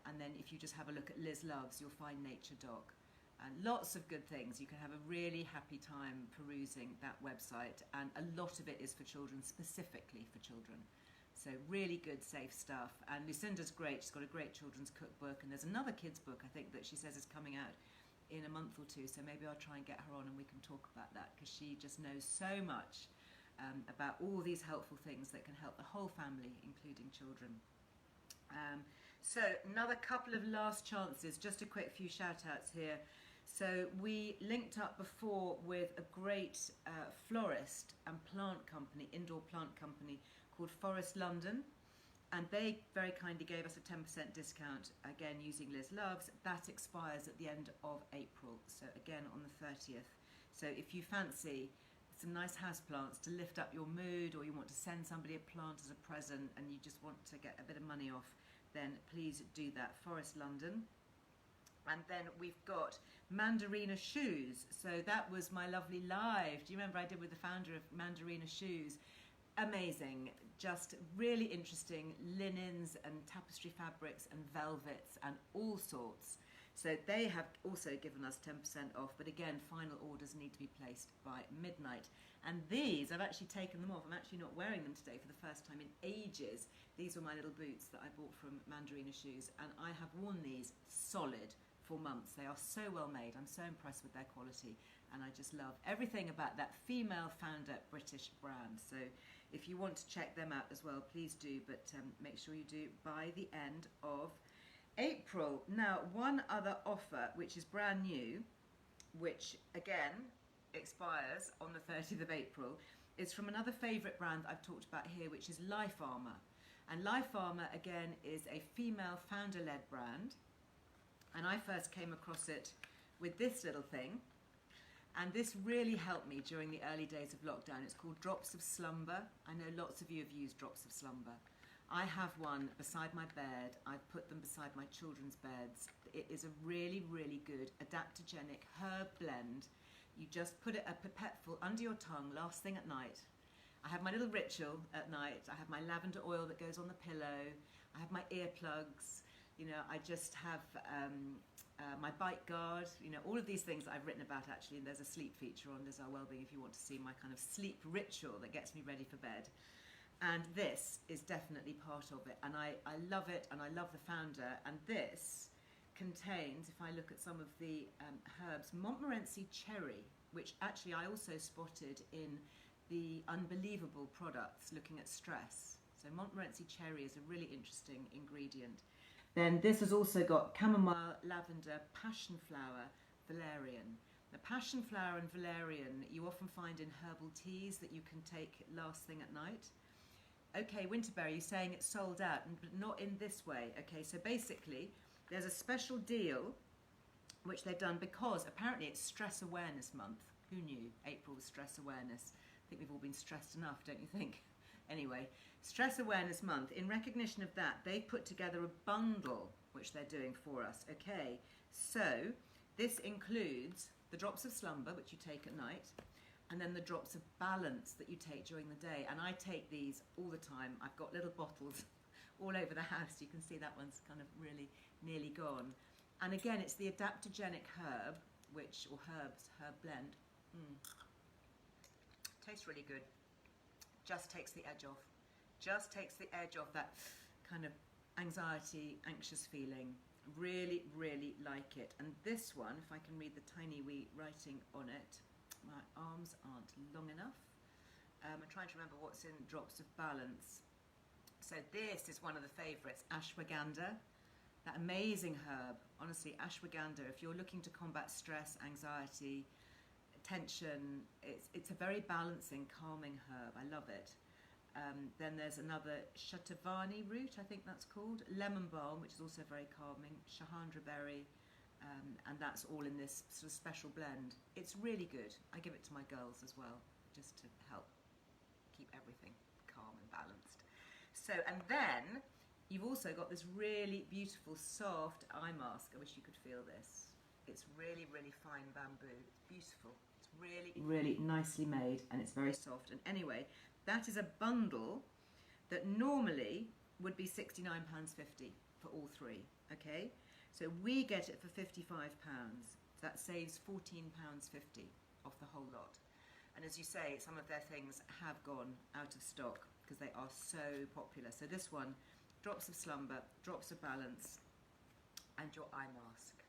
and then if you just have a look at Liz Loves, you'll find Nature Doc. And lots of good things. You can have a really happy time perusing that website, and a lot of it is for children, specifically for children. So really good, safe stuff. And Lucinda's great. She's got a great children's cookbook, and there's another kids' book, I think, that she says is coming out in a month or two, so maybe I'll try and get her on and we can talk about that, because she just knows so much about all these helpful things that can help the whole family, including children. So another couple of last chances, just a quick few shout outs here. So we linked up before with a great florist and plant company, indoor plant company called Forest London, and they very kindly gave us a 10% discount, again using Liz Loves. That expires at the end of April, so again on the 30th. So if you fancy some nice houseplants to lift up your mood, or you want to send somebody a plant as a present and you just want to get a bit of money off, then please do that. Forest London. And then we've got Mandarina Shoes. So that was my lovely live. Do you remember I did with the founder of Mandarina Shoes? Amazing, just really interesting linens and tapestry fabrics and velvets and all sorts. So they have also given us 10% off, but again, final orders need to be placed by midnight. And these, I've actually taken them off. I'm actually not wearing them today for the first time in ages. These were my little boots that I bought from Mandarina Shoes, and I have worn these solid for months. They are so well made. I'm so impressed with their quality, and I just love everything about that female founder British brand. So if you want to check them out as well, please do, but make sure you do by the end of April. Now, one other offer, which is brand new, which again expires on the 30th of April, is from another favourite brand I've talked about here, which is Life Armour. And Life Armour, again, is a female founder-led brand. And I first came across it with this little thing. And this really helped me during the early days of lockdown. It's called Drops of Slumber. I know lots of you have used Drops of Slumber. I have one beside my bed. I've put them beside my children's beds. It is a really, really good adaptogenic herb blend. You just put it a pipetful under your tongue last thing at night. I have my little ritual at night. I have my lavender oil that goes on the pillow. I have my earplugs. You know, I just have my bite guard. You know, all of these things that I've written about actually. And there's a sleep feature on Earle Wellbeing if you want to see my kind of sleep ritual that gets me ready for bed. And this is definitely part of it. And I love it, and I love the founder. And this contains, if I look at some of the herbs, Montmorency cherry, which actually I also spotted in the Unbelievable products looking at stress. So Montmorency cherry is a really interesting ingredient. Then this has also got chamomile, lavender, passion flower, valerian. The passion flower and valerian you often find in herbal teas that you can take last thing at night. Okay, Winterberry, you're saying it's sold out, but not in this way. Okay, so basically there's a special deal which they've done because apparently it's Stress Awareness Month. Who knew April was Stress Awareness? I think we've all been stressed enough, don't you think? Anyway, Stress Awareness Month. In recognition of that, they put together a bundle which they're doing for us. Okay, so this includes the Drops of Slumber, which you take at night, and then the Drops of Balance that you take during the day. And I take these all the time. I've got little bottles all over the house. You can see that one's kind of really nearly gone. And again, it's the adaptogenic herb, or herb blend. Tastes really good. Just takes the edge off. Just takes the edge off that kind of anxiety, anxious feeling. Really, really like it. And this one, if I can read the tiny wee writing on it, my arms aren't long enough. I'm trying to remember what's in Drops of Balance. So this is one of the favourites, ashwagandha. That amazing herb. Honestly, ashwagandha, if you're looking to combat stress, anxiety, tension, it's a very balancing, calming herb. I love it. Then there's another Shatavani root, I think that's called. Lemon balm, which is also very calming. Shahandra berry. And that's all in this sort of special blend. It's really good. I give it to my girls as well, just to help keep everything calm and balanced. So, and then you've also got this really beautiful soft eye mask. I wish you could feel this. It's really, really fine bamboo. It's beautiful. It's really, really nicely made, and it's very soft. And anyway, that is a bundle that normally would be £69.50 for all three, okay? So we get it for £55. That saves £14.50 off the whole lot. And as you say, some of their things have gone out of stock because they are so popular. So this one, Drops of Slumber, Drops of Balance, and your eye mask.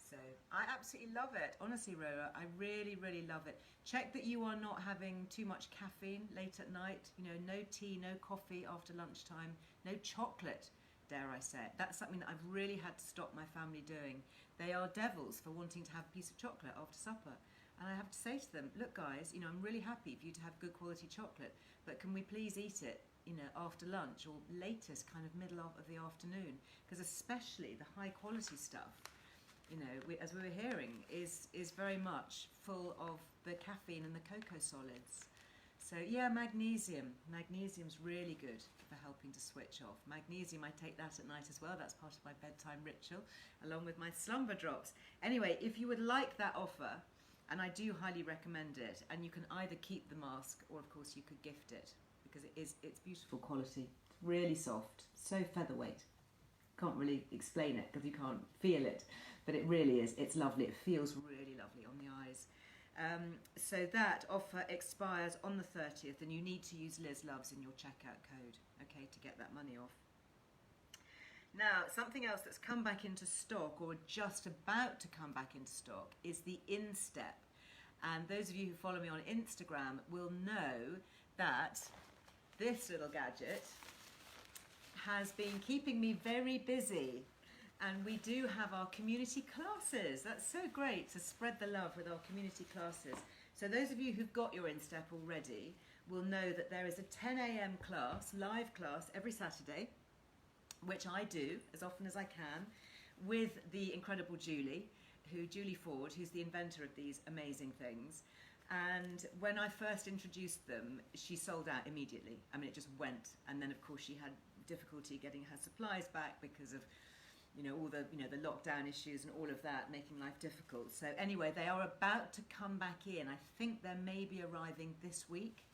So I absolutely love it. Honestly, Rora, I really, really love it. Check that you are not having too much caffeine late at night. You know, no tea, no coffee after lunchtime, no chocolate, dare I say it. That's something that I've really had to stop my family doing. They are devils for wanting to have a piece of chocolate after supper. And I have to say to them, look guys, you know, I'm really happy for you to have good quality chocolate, but can we please eat it, you know, after lunch or latest kind of middle of the afternoon? Because especially the high quality stuff, you know, as we were hearing, is very much full of the caffeine and the cocoa solids. So yeah, magnesium. Magnesium's really good for helping to switch off. Magnesium, I take that at night as well. That's part of my bedtime ritual, along with my slumber drops. Anyway, if you would like that offer, and I do highly recommend it, and you can either keep the mask or of course you could gift it, because it's beautiful quality. It's really soft, so featherweight. Can't really explain it because you can't feel it, but it really is. It's lovely. It feels really lovely on the eyes. So that offer expires on the 30th, and you need to use Liz Loves in your checkout code, okay, to get that money off. Now, something else that's come back into stock, or just about to come back into stock, is the Instep. And those of you who follow me on Instagram will know that this little gadget has been keeping me very busy. And we do have our community classes. That's so great to spread the love with our community classes. So those of you who've got your Instep already will know that there is a 10 a.m. class, live class, every Saturday, which I do as often as I can, with the incredible Julie Ford, who's the inventor of these amazing things. And when I first introduced them, she sold out immediately. I mean, it just went. And then, of course, she had difficulty getting her supplies back because of, you know, all the, you know, the lockdown issues and all of that, making life difficult. So anyway, they are about to come back in. I think they're maybe arriving this week.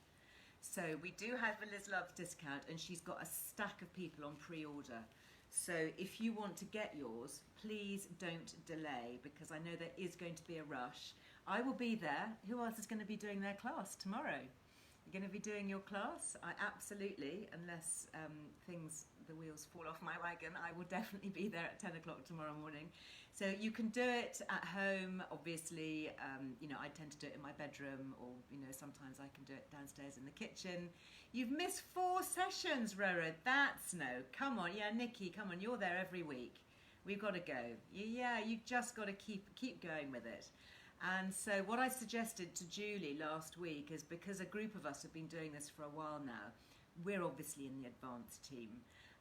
So we do have a Liz Loves discount, and she's got a stack of people on pre-order. So if you want to get yours, please don't delay, because I know there is going to be a rush. I will be there. Who else is going to be doing their class tomorrow? You're going to be doing your class? I absolutely, unless the wheels fall off my wagon, I will definitely be there at 10 o'clock tomorrow morning. So you can do it at home, obviously. You know, I tend to do it in my bedroom, or, you know, sometimes I can do it downstairs in the kitchen. You've missed 4 sessions, Rora. That's no. Come on. Yeah, Nikki, come on. You're there every week. We've got to go. Yeah, you've just got to keep going with it. And so what I suggested to Julie last week is, because a group of us have been doing this for a while now, we're obviously in the advanced team.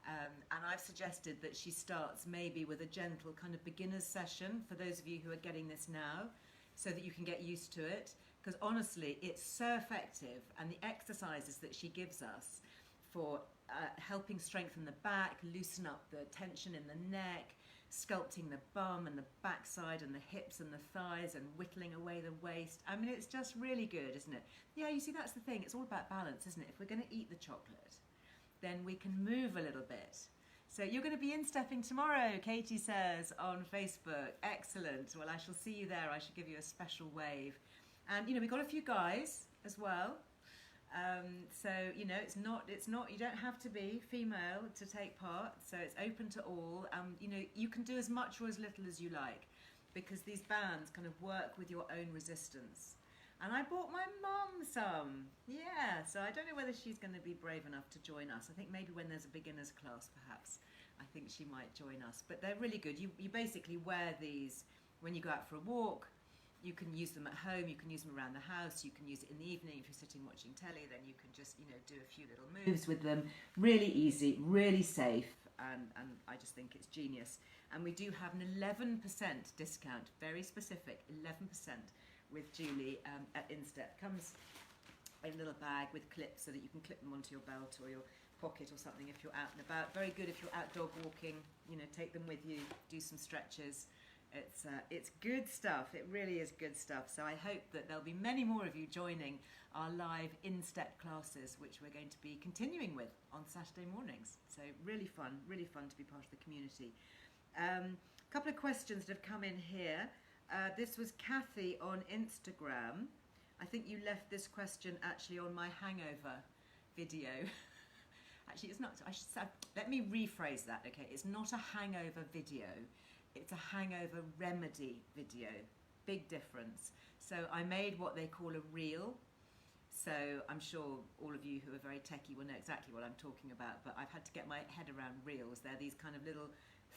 And I've suggested that she starts maybe with a gentle kind of beginner's session for those of you who are getting this now, so that you can get used to it. Because honestly, it's so effective. And the exercises that she gives us for helping strengthen the back, loosen up the tension in the neck, sculpting the bum and the backside and the hips and the thighs, and whittling away the waist. I mean, it's just really good, isn't it? Yeah, you see, that's the thing. It's all about balance, isn't it? If we're going to eat the chocolate, then we can move a little bit. So you're going to be instepping tomorrow, Katie says on Facebook. Excellent. Well, I shall see you there. I shall give you a special wave. And, you know, we've got a few guys as well. So, you know, it's not, you don't have to be female to take part. So it's open to all. You know, you can do as much or as little as you like, because these bands kind of work with your own resistance. And I bought my mum some. Yeah, so I don't know whether she's going to be brave enough to join us. I think maybe when there's a beginner's class, perhaps, I think she might join us. But they're really good. You basically wear these when you go out for a walk. You can use them at home, you can use them around the house, you can use it in the evening. If you're sitting watching telly, then you can just, you know, do a few little moves with them. Really easy, really safe, and I just think it's genius. And we do have an 11% discount, very specific, 11% with Julie at Instep. Comes in a little bag with clips so that you can clip them onto your belt or your pocket or something if you're out and about. Very good if you're out dog walking, you know, take them with you, do some stretches. It's good stuff. It really is good stuff. So I hope that there'll be many more of you joining our live Instep classes, which we're going to be continuing with on Saturday mornings. So really fun to be part of the community. A couple of questions that have come in here. This was Kathy on Instagram. I think you left this question actually on my hangover video. Actually, it's not. Let me rephrase that. Okay, it's not a hangover video. it's a hangover remedy video. Big difference. So I made what they call a reel. So I'm sure all of you who are very techie will know exactly what I'm talking about, but I've had to get my head around reels. They're these kind of little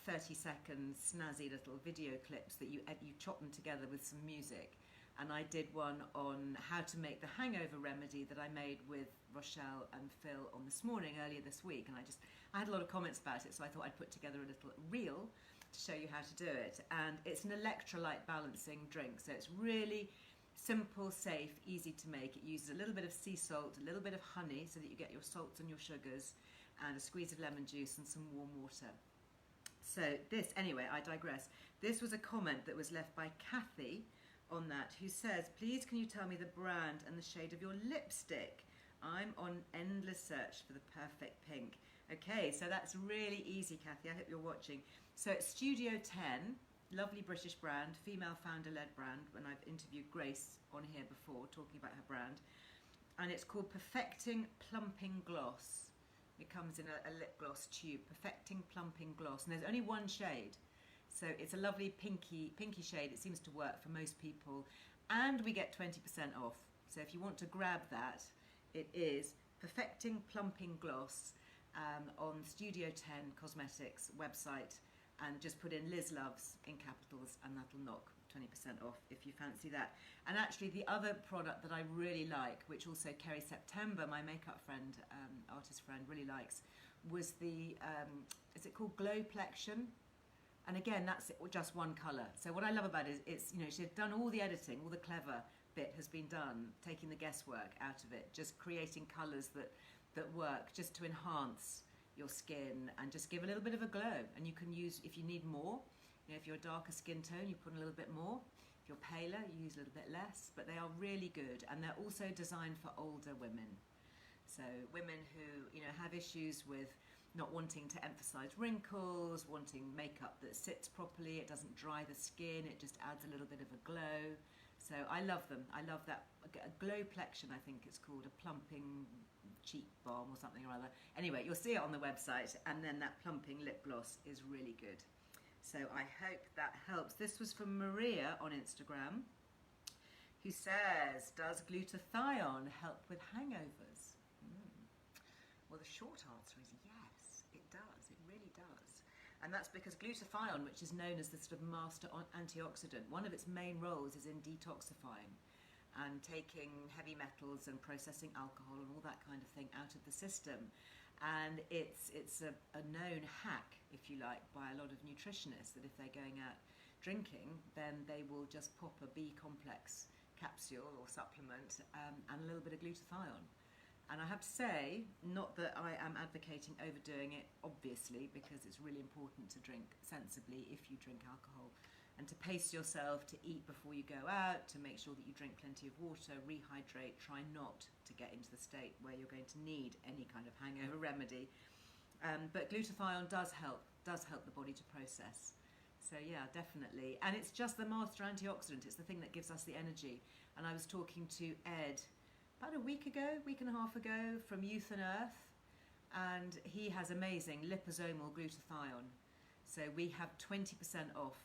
30-second snazzy little video clips that you chop them together with some music. And I did one on how to make the hangover remedy that I made with Rochelle and Phil on This Morning earlier this week. And I had a lot of comments about it, so I thought I'd put together a little reel to show you how to do it. And it's an electrolyte balancing drink, so it's really simple, safe, easy to make. It uses a little bit of sea salt, a little bit of honey so that you get your salts and your sugars, and a squeeze of lemon juice and some warm water. So this, anyway, I digress. This was a comment that was left by Kathy on that, who says, please can you tell me the brand and the shade of your lipstick? I'm on endless search for the perfect pink. Okay, so that's really easy, Kathy. I hope you're watching. So it's Studio 10, lovely British brand, female founder-led brand, when I've interviewed Grace on here before talking about her brand. And it's called Perfecting Plumping Gloss. It comes in a lip gloss tube, Perfecting Plumping Gloss. And there's only one shade. So it's a lovely pinky shade. It seems to work for most people. And we get 20% off. So if you want to grab that, it is Perfecting Plumping Gloss on Studio 10 Cosmetics website. And just put in Liz Loves in capitals, and that'll knock 20% off if you fancy that. And actually the other product that I really like, which also Kerry September, my makeup friend, artist friend, really likes, was the, is it called Glowplexion? And again, that's just one colour. So what I love about it is, you know, she's done all the editing, all the clever bit has been done, taking the guesswork out of it, just creating colours that work just to enhance your skin and just give a little bit of a glow. And you can use, if you need more, you know, if you're a darker skin tone, you put a little bit more. If you're paler, you use a little bit less, but they are really good. And they're also designed for older women. So women who, you know, have issues with not wanting to emphasize wrinkles, wanting makeup that sits properly, it doesn't dry the skin, it just adds a little bit of a glow. So I love them. I love that. A Glowplexion, I think it's called, a plumping cheek balm or something or other. Anyway, you'll see it on the website, and then that plumping lip gloss is really good. So I hope that helps. This was from Maria on Instagram, who says, does glutathione help with hangovers? Well, the short answer is yes, it does. It really does. And that's because glutathione, which is known as the sort of master antioxidant, one of its main roles is in detoxifying and taking heavy metals and processing alcohol and all that kind of thing out of the system. And it's a known hack, if you like, by a lot of nutritionists, that if they're going out drinking, then they will just pop a B complex capsule or supplement and a little bit of glutathione. And I have to say, not that I am advocating overdoing it, obviously, because it's really important to drink sensibly if you drink alcohol, and to pace yourself, to eat before you go out, to make sure that you drink plenty of water, rehydrate, try not to get into the state where you're going to need any kind of hangover remedy. But glutathione does help the body to process. So yeah, definitely. And it's just the master antioxidant. It's the thing that gives us the energy. And I was talking to Ed about a week and a half ago from Youth and Earth, and he has amazing liposomal glutathione. So we have 20% off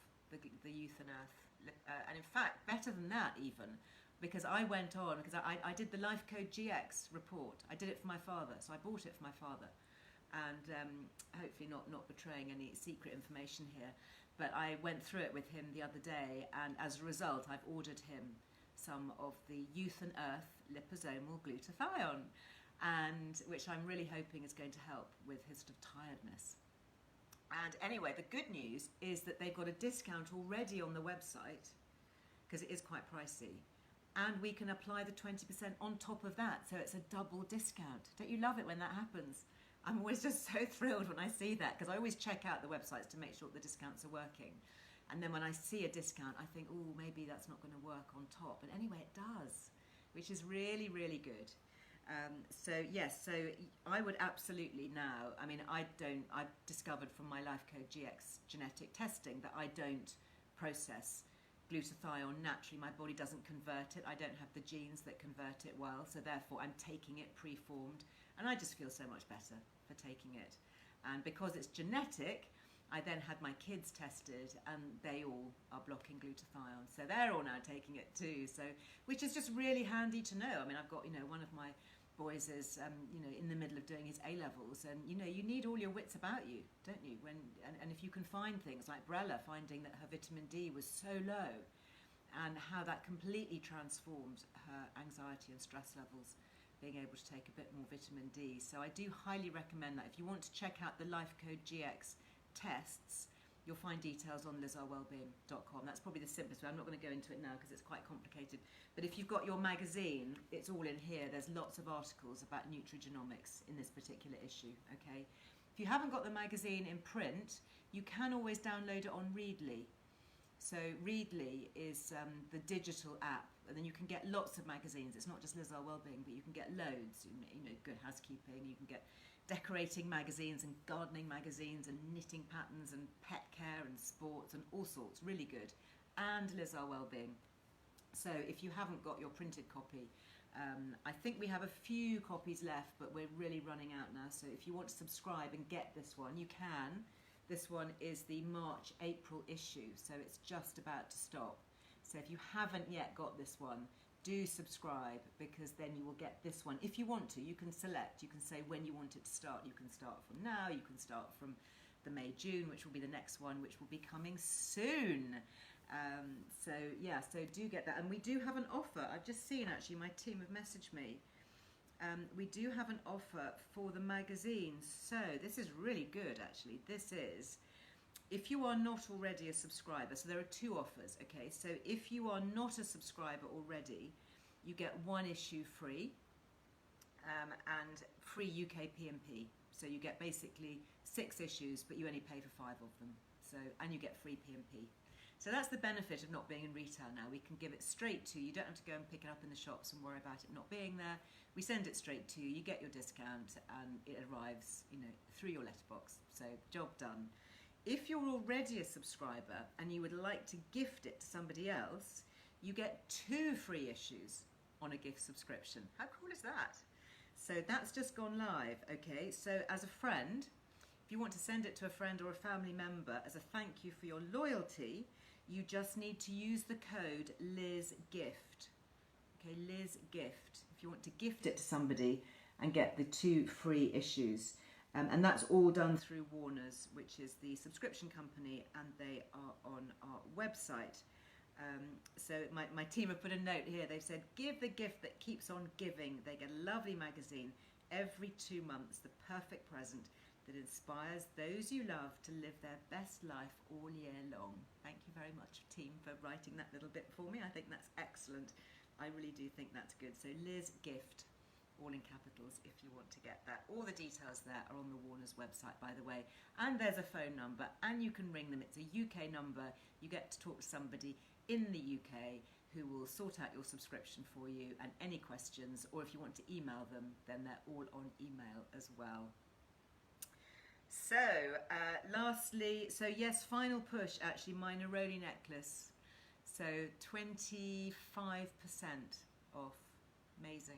the Youth and Earth, and in fact better than that even, because I went on, because I did the Life Code GX report. I did it for my father, so I bought it for my father, and hopefully not betraying any secret information here, but I went through it with him the other day, and as a result I've ordered him some of the Youth and Earth liposomal glutathione, and which I'm really hoping is going to help with his sort of tiredness. And anyway, the good news is that they've got a discount already on the website, because it is quite pricey, and we can apply the 20% on top of that, so it's a double discount. Don't you love it when that happens? I'm always just so thrilled when I see that, because I always check out the websites to make sure the discounts are working. And then when I see a discount, I think, oh, maybe that's not going to work on top. And anyway, it does, which is really, really good. So yes, so I would absolutely now, I mean, I've discovered from my Life Code GX genetic testing that I don't process glutathione naturally. My body doesn't convert it. I don't have the genes that convert it well, so therefore I'm taking it pre-formed, and I just feel so much better for taking it. And because it's genetic, I then had my kids tested, and they all are blocking glutathione, so they're all now taking it too. So, which is just really handy to know. I mean, I've got, you know, one of my boys is, you know, in the middle of doing his A levels, and you know, you need all your wits about you, don't you? And if you can find things like Brella finding that her vitamin D was so low, and how that completely transformed her anxiety and stress levels, being able to take a bit more vitamin D. So I do highly recommend that. If you want to check out the Life Code GX tests, you'll find details on lizearlewellbeing.com. That's probably the simplest way. I'm not going to go into it now because it's quite complicated. But if you've got your magazine, it's all in here. There's lots of articles about nutrigenomics in this particular issue, okay? If you haven't got the magazine in print, you can always download it on Readly. So Readly is the digital app, and then you can get lots of magazines. It's not just Liz Earle Wellbeing, but you can get loads. You know, Good Housekeeping. You can get decorating magazines and gardening magazines and knitting patterns and pet care and sports and all sorts. Really good. And Liz Earle Wellbeing. So if you haven't got your printed copy, I think we have a few copies left, but we're really running out now. So if you want to subscribe and get this one, you can. This one is the March-April issue, so it's just about to stop. So if you haven't yet got this one, do subscribe, because then you will get this one. If you want to, you can select. You can say when you want it to start. You can start from now. You can start from the May-June, which will be the next one, which will be coming soon. So yeah, so do get that. And we do have an offer. I've just seen, actually, my team have messaged me. We do have an offer for the magazine. So this is really good, actually. This is, if you are not already a subscriber, so there are two offers, okay? So if you are not a subscriber already, you get one issue free, and free UK P&P. So you get basically 6 issues, but you only pay for 5 of them. So, and you get free P&P. So that's the benefit of not being in retail now. We can give it straight to you. You don't have to go and pick it up in the shops and worry about it not being there. We send it straight to you. You get your discount, and it arrives, you know, through your letterbox. So job done. If you're already a subscriber and you would like to gift it to somebody else, you get 2 free issues on a gift subscription. How cool is that? So that's just gone live, okay? So as a friend, if you want to send it to a friend or a family member as a thank you for your loyalty, you just need to use the code LizGift. Okay, LizGift. If you want to gift it to somebody and get the 2 free issues. And that's all done through Warner's, which is the subscription company, and they are on our website. So my team have put a note here. They've said, give the gift that keeps on giving. They get a lovely magazine every 2 months, the perfect present that inspires those you love to live their best life all year long. Thank you very much, team, for writing that little bit for me. I think that's excellent. I really do think that's good. So Liz Gift, all in capitals, if you want to get that. All the details there are on the Warner's website, by the way. And there's a phone number, and you can ring them. It's a UK number. You get to talk to somebody in the UK who will sort out your subscription for you, and any questions, or if you want to email them, then they're all on email as well. So, lastly, so yes, final push, actually, my Neroli necklace. So 25% off. Amazing.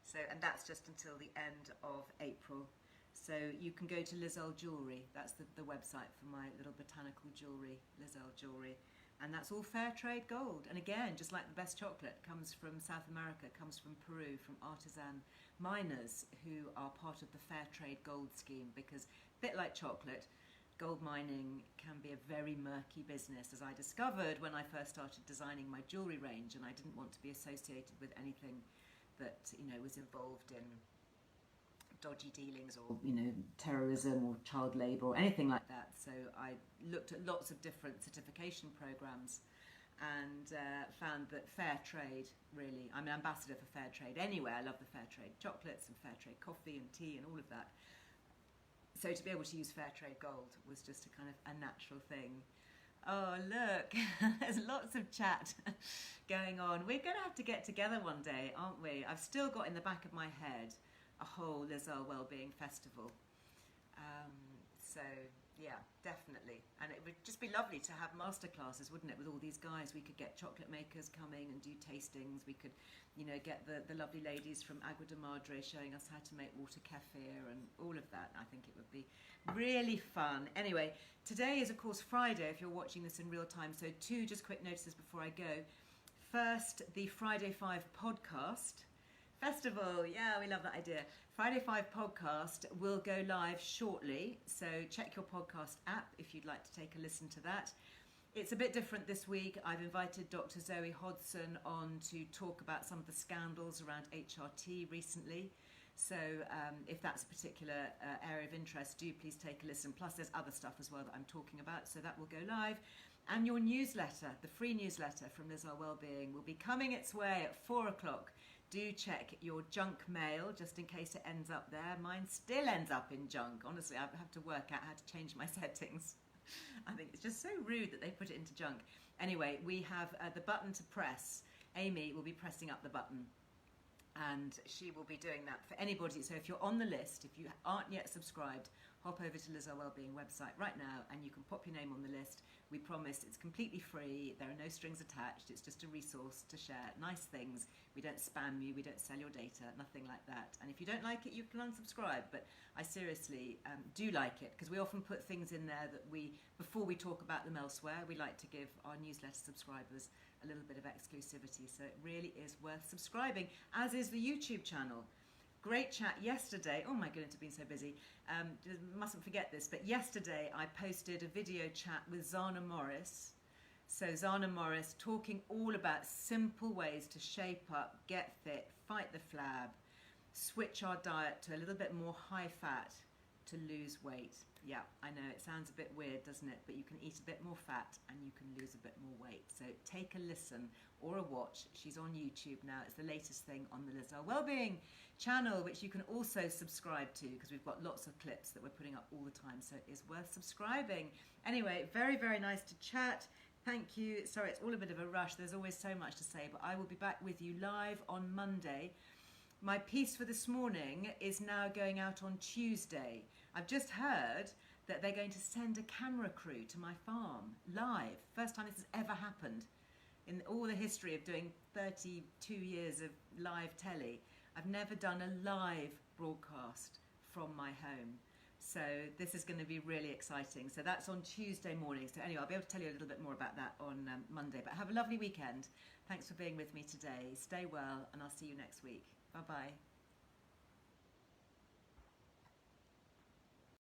So, and that's just until the end of April. So you can go to Liz Earle Jewellery. That's the website for my little botanical jewellery, Liz Earle Jewellery. And that's all fair trade gold. And again, just like the best chocolate, comes from South America, comes from Peru, from artisan miners who are part of the fair trade gold scheme. Because a bit like chocolate, gold mining can be a very murky business, as I discovered when I first started designing my jewellery range, and I didn't want to be associated with anything that, you know, was involved in dodgy dealings or, you know, terrorism or child labour or anything like that. So I looked at lots of different certification programs and found that fair trade, really, I'm an ambassador for fair trade anyway. I love the fair trade chocolates and fair trade coffee and tea and all of that. So to be able to use fair trade gold was just a kind of a natural thing. Oh, look, there's lots of chat going on. We're going to have to get together one day, aren't we? I've still got in the back of my head a whole Liz Earle Wellbeing Festival. So Yeah, definitely. And it would just be lovely to have masterclasses, wouldn't it, with all these guys. We could get chocolate makers coming and do tastings. We could, get the lovely ladies from Agua de Madre showing us how to make water kefir and all of that. I think it would be really fun. Anyway, today is, of course, Friday, if you're watching this in real time. So 2 just quick notices before I go. First, the Friday 5 podcast festival. Yeah, we love that idea. Friday 5 podcast will go live shortly, so check your podcast app if you'd like to take a listen to that. It's a bit different this week. I've invited Dr. Zoe Hodson on to talk about some of the scandals around HRT recently. So if that's a particular area of interest, do please take a listen. Plus there's other stuff as well that I'm talking about, so that will go live. And your newsletter, the free newsletter from Earle Wellbeing, will be coming its way at 4 o'clock. Do check your junk mail, just in case it ends up there. Mine still ends up in junk. Honestly, I have to work out how to change my settings. I think it's just so rude that they put it into junk. Anyway, we have the button to press. Amy will be pressing up the button, and she will be doing that for anybody. So if you're on the list, if you aren't yet subscribed, hop over to Earle Wellbeing website right now and you can pop your name on the list. We promise it's completely free. There are no strings attached. It's just a resource to share nice things. We don't spam you. We don't sell your data. Nothing like that. And if you don't like it, you can unsubscribe. But I seriously do like it, because we often put things in there that before we talk about them elsewhere, we like to give our newsletter subscribers a little bit of exclusivity. So it really is worth subscribing, as is the YouTube channel. Great chat yesterday. Oh my goodness, I've been so busy. Mustn't forget this, but yesterday I posted a video chat with Zana Morris. So Zana Morris talking all about simple ways to shape up, get fit, fight the flab, switch our diet to a little bit more high fat to lose weight. Yeah, I know it sounds a bit weird, doesn't it? But you can eat a bit more fat and you can lose a bit more weight. So take a listen or a watch. She's on YouTube now. It's the latest thing on the Earle Wellbeing channel, which you can also subscribe to, because we've got lots of clips that we're putting up all the time. So it is worth subscribing. Anyway, very, very nice to chat. Thank you. Sorry, it's all a bit of a rush. There's always so much to say, but I will be back with you live on Monday. My piece for this morning is now going out on Tuesday. I've just heard that they're going to send a camera crew to my farm live. First time this has ever happened in all the history of doing 32 years of live telly. I've never done a live broadcast from my home. So this is going to be really exciting. So that's on Tuesday morning. So anyway, I'll be able to tell you a little bit more about that on Monday. But have a lovely weekend. Thanks for being with me today. Stay well, and I'll see you next week. Bye-bye.